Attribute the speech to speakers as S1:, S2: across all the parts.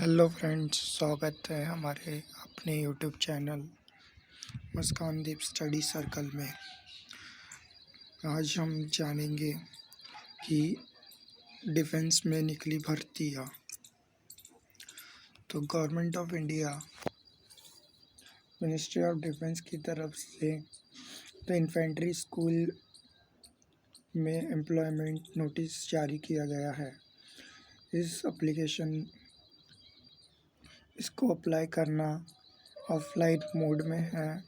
S1: Hello friends, स्वागत है हमारे अपने यूट्यूब चैनल मुस्कानदीप स्टडी सर्कल में। आज हम जानेंगे कि डिफेंस में निकली भर्तियाँ। तो government of India ministry of defence की तरफ से द इन्फेंट्री स्कूल में एम्प्लॉयमेंट नोटिस जारी किया गया है। इसको अप्लाई करना ऑफलाइन मोड में है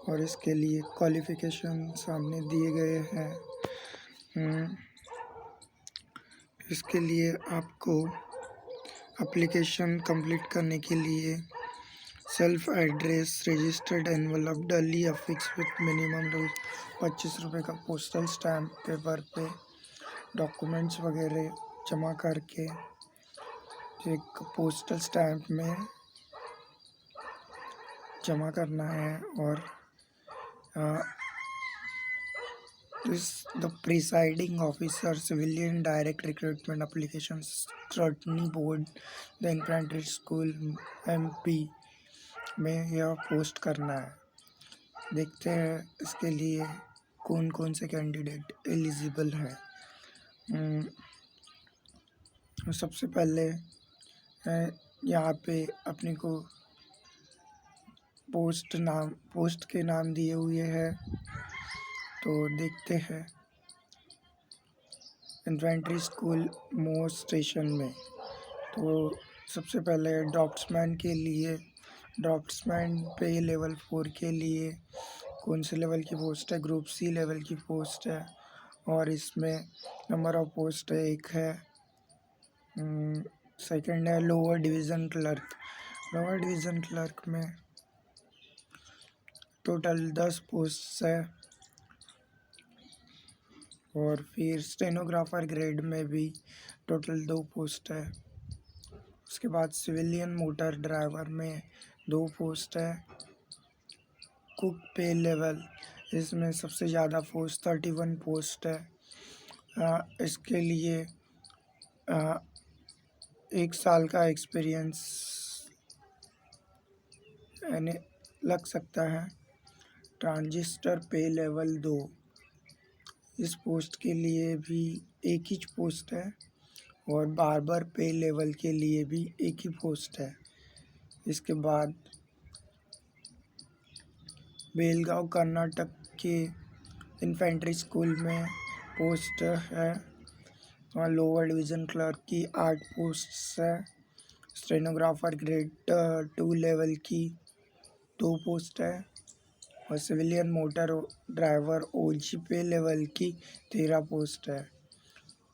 S1: और इसके लिए क्वालिफ़िकेशन सामने दिए गए हैं। इसके लिए आपको एप्लीकेशन कंप्लीट करने के लिए सेल्फ एड्रेस रजिस्टर्ड एनवलप डली अफिक्स विथ मिनिमम रूल 25 रुपये का पोस्टल स्टैम्प पेपर पे डॉक्यूमेंट्स वगैरह जमा करके एक पोस्टल स्टैम्प में जमा करना है। और the presiding officer civilian direct recruitment application scrutiny board the infantry school MP में यह पोस्ट करना है। देखते हैं इसके लिए कौन कौन से कैंडिडेट एलिजिबल है। सबसे पहले यहाँ पे अपने को पोस्ट के नाम दिए हुए हैं, तो देखते हैं। इन्फेंट्री स्कूल मोर स्टेशन में तो सबसे पहले ड्राफ्ट्समैन के लिए ड्राफ्ट्समैन पे लेवल 4 के लिए कौन से लेवल की पोस्ट है? ग्रुप सी लेवल की पोस्ट है और इसमें नंबर ऑफ पोस्ट है 1 है। सेकंड है लोअर डिवीज़न क्लर्क में टोटल 10 पोस्ट है। और फिर स्टेनोग्राफर ग्रेड में भी टोटल 2 पोस्ट है। उसके बाद सिविलियन मोटर ड्राइवर में 2 पोस्ट है। कुक पे लेवल इसमें सबसे ज़्यादा पोस्ट 31 पोस्ट है। इसके लिए 1 साल का एक्सपीरियंस यानी लग सकता है। ट्रांजिस्टर पे लेवल 2 इस पोस्ट के लिए भी एक ही पोस्ट है और बार्बर पे लेवल के लिए भी एक ही पोस्ट है। इसके बाद बेलगांव कर्नाटक के इन्फेंट्री स्कूल में पोस्ट है और लोअर डिवीज़न क्लर्क की 8 पोस्ट्स है। स्टेनोग्राफर ग्रेड 2 लेवल की 2 पोस्ट है और सिविलियन मोटर ड्राइवर ओजी पे लेवल की 13 पोस्ट है।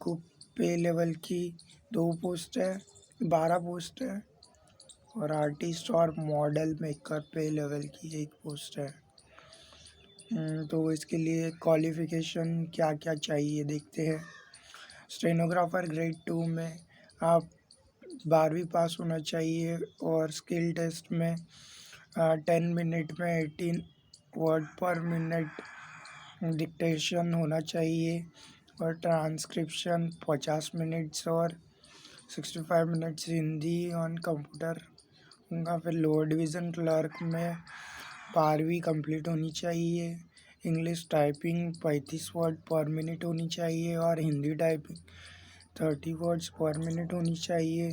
S1: कुक पे लेवल की 2 पोस्ट है 12 पोस्ट है और आर्टिस्ट और मॉडल मेकर पे लेवल की 1 पोस्ट है। तो इसके लिए क्वालिफ़िकेशन क्या क्या चाहिए देखते हैं। स्टेनोग्राफर ग्रेड 2 में आप 12वीं पास होना चाहिए और स्किल टेस्ट में 10 मिनट में 18 वर्ड पर मिनट डिक्टेशन होना चाहिए और ट्रांसक्रिप्शन 50 मिनट्स और 65 मिनट्स हिंदी ऑन कंप्यूटर होगा। फिर लोअर डिवीज़न क्लर्क में 12वीं कंप्लीट होनी चाहिए। इंग्लिश टाइपिंग 35 वर्ड पर मिनट होनी चाहिए और हिंदी टाइपिंग 30 वर्ड्स पर मिनट होनी चाहिए।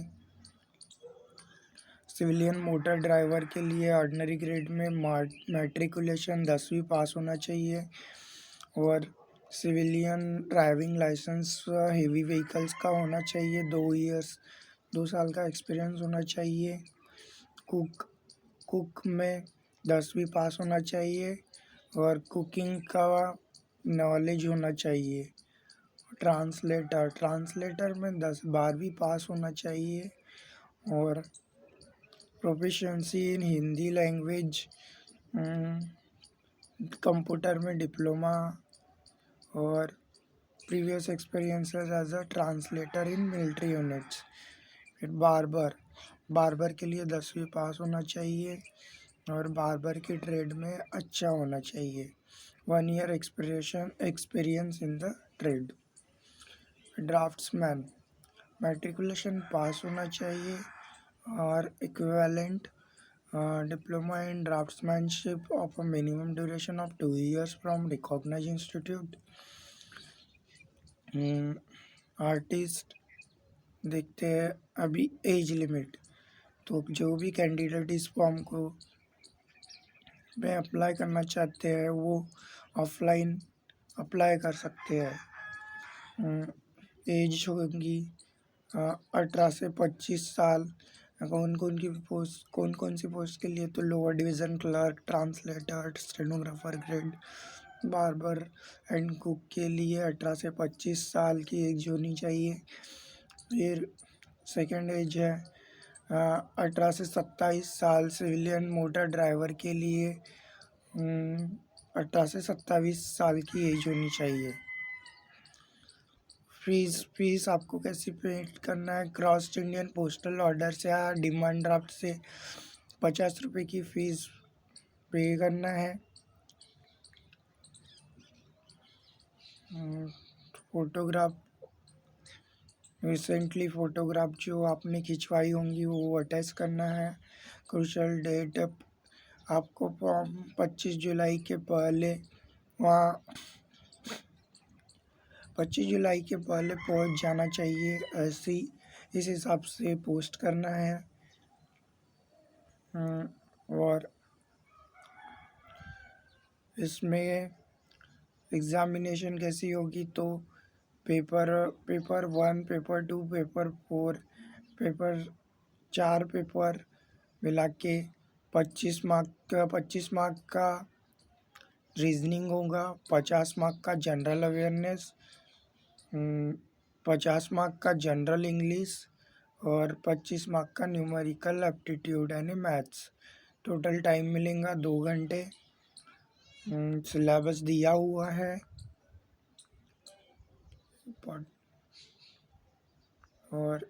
S1: सिविलियन मोटर ड्राइवर के लिए ऑर्डिनरी ग्रेड में मैट्रिकुलेशन 10वीं पास होना चाहिए और civilian driving licence heavy vehicles का होना चाहिए। 2 साल का एक्सपीरियंस होना चाहिए। कुक में 10वीं पास होना चाहिए और कुकिंग का नॉलेज होना चाहिए। ट्रांसलेटर में 12वीं पास होना चाहिए और proficiency in Hindi language, computer में डिप्लोमा और previous experiences as a translator in military units. फिर बार्बर के लिए 10वीं पास होना चाहिए और बार्बर के ट्रेड में अच्छा होना चाहिए। 1 year experience in the trade. Draftsman matriculation pass होना चाहिए or equivalent diploma in draftsmanship of a minimum duration of 2 years from recognized institute. Artist देखते हैं अभी एज लिमिट। तो जो भी कैंडिडेट इस फॉर्म को में अप्लाई करना चाहते हैं वो ऑफलाइन अप्लाई कर सकते हैं। एज होगी 18 से 25 साल। कौन कौन सी पोस्ट के लिए, तो lower division clerk, translator, stenographer grade, barber and cook के लिए 18 से 25 साल की एज होनी चाहिए। फिर सेकेंड एज है 18 से 27 साल। सिविलियन मोटर ड्राइवर के लिए 18 से 27 साल की एज होनी चाहिए। फीस आपको कैसे पे करना है, क्रॉस इंडियन पोस्टल ऑर्डर से या डिमांड ड्राफ्ट से 50 रुपये की फ़ीस पे करना है। फ़ोटोग्राफ, रिसेंटली फ़ोटोग्राफ जो आपने खिंचवाई होंगी वो अटैच करना है। क्रूशल डेट, आपको 25 जुलाई के पहले वहाँ 25 जुलाई के पहले पहुंच जाना चाहिए। ऐसी इस हिसाब से पोस्ट करना है। और इसमें एग्ज़ामिनेशन कैसी होगी, तो paper 1, paper 2, paper 4, paper 4 paper मिला के 25 मार्क का रीजनिंग होगा, 50 मार्क का जनरल अवेयरनेस, 50 मार्क का जनरल इंग्लिश और 25 मार्क का न्यूमेरिकल एप्टीट्यूड यानी मैथ्स। टोटल टाइम मिलेगा 2 घंटे। सिलेबस दिया हुआ है और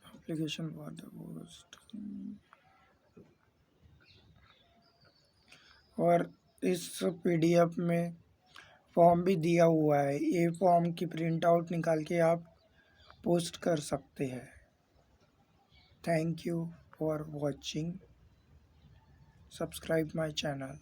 S1: एप्लीकेशन फॉर द पोस्ट, और इस पीडीएफ में फॉर्म भी दिया हुआ है। ये फॉर्म की प्रिंट आउट निकाल के आप पोस्ट कर सकते हैं। Thank you for watching. Subscribe my channel.